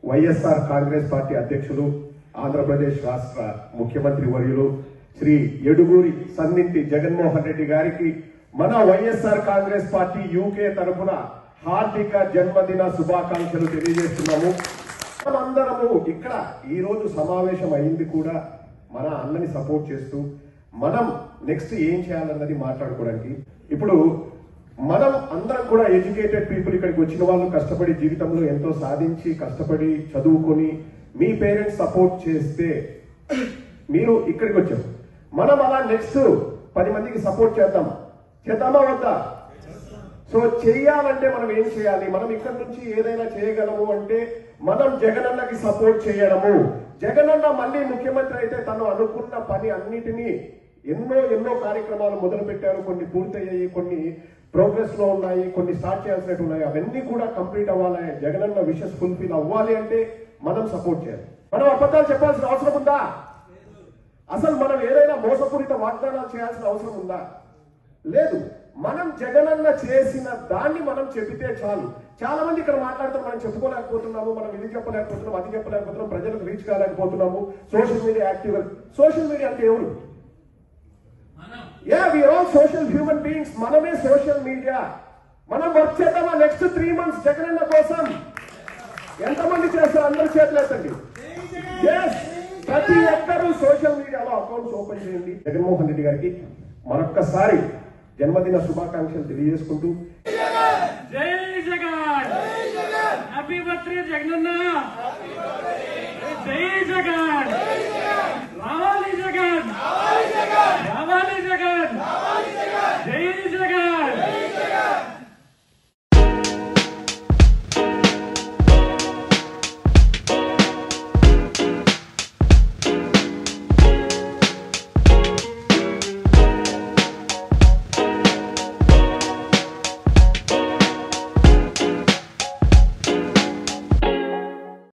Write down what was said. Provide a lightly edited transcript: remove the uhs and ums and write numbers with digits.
YSR Congress party అధ్యక్షులు ఆంధ్రప్రదేశ్ రాష్ట్ర ముఖ్యమంత్రి వర్యులు శ్రీ యడుగూరి సన్నింటి జగన్మోహన్ రెడ్డి గారికి మన వైఎస్ఆర్ కాంగ్రెస్ పార్టీ యూకే తరఫున హార్దిక జన్మదిన శుభాకాంక్షలు తెలియజేస్తున్నాము. మనమందరము ఇక్కడ ఈ రోజు సమావేశం అయింది కూడా మన అన్నని సపోర్ట్ చేస్తూ మనం నెక్స్ట్ ఏం చేయాలన్నది మాట్లాడుకోవడానికి. ఇప్పుడు మనం అందరం కూడా ఎడ్యుకేటెడ్ పీపుల్, ఇక్కడికి వచ్చిన వాళ్ళు కష్టపడి జీవితంలో ఎంతో సాధించి కష్టపడి చదువుకొని మీ పేరెంట్స్ సపోర్ట్ చేస్తే మీరు ఇక్కడికి వచ్చారు. మనం అలా నెక్స్ట్ 10 మందికి సపోర్ట్ చేద్దామా వద్దా? సో చెయ్యాలంటే మనం ఏం చేయాలి? మనం ఇక్కడ నుంచి ఏదైనా చేయగలము అంటే మనం జగనన్నకి సపోర్ట్ చేయడము. జగనన్న మళ్ళీ ముఖ్యమంత్రి అయితే తను అనుకున్న పని అన్నిటినీ ఎన్నో కార్యక్రమాలు మొదలు పెట్టారు. కొన్ని పూర్తయ్యాయి, కొన్ని ప్రోగ్రెస్ లో ఉన్నాయి, కొన్ని స్టార్ట్ చేయాల్సినట్టు ఉన్నాయి. అవన్నీ కూడా కంప్లీట్ అవ్వాలి. జగనన్న విషెస్ ఫుల్ఫిల్ అవ్వాలి అంటే మనం సపోర్ట్ చేయాలి. మనం అబద్ధాలు చెప్పాల్సిన అవసరం ఉందా? అసలు మనం ఏదైనా మోసపూరిత వాగ్దానాలు చేయాల్సిన అవసరం ఉందా? లేదు. మనం జగనన్న చేసిన దాన్ని మనం చెబితే చాలు. చాలా మంది ఇక్కడ మాట్లాడుతూ మనం చెప్పుకోలేకపోతున్నాము, మనం ఇది చెప్పలేకపోతున్నాం, అది చెప్పలేకపోతున్నాం, ప్రజలకు రీచ్ కాలేకపోతున్నాము. Social media active. Social media అంటే ఎవరు? we are all social human beings. మనమే సోషల్ మీడియా. మనం వర్క్ చేద్దామా నెక్స్ట్ 3 months జగనన్న కోసం? ఎంతమంది చేస్తారు? అందరూ చేతులు ఎత్తండి. ప్రతి ఒక్కరూ సోషల్ మీడియాలో అకౌంట్స్ ఓపెన్ చేయండి. జగన్మోహన్ రెడ్డి గారికి మరొక్కసారి జన్మదిన శుభాకాంక్షలు తెలియజేసుకుంటూ జై జగన్, హ్యాపీ బర్త్డే జగనన్న, జై జగన్.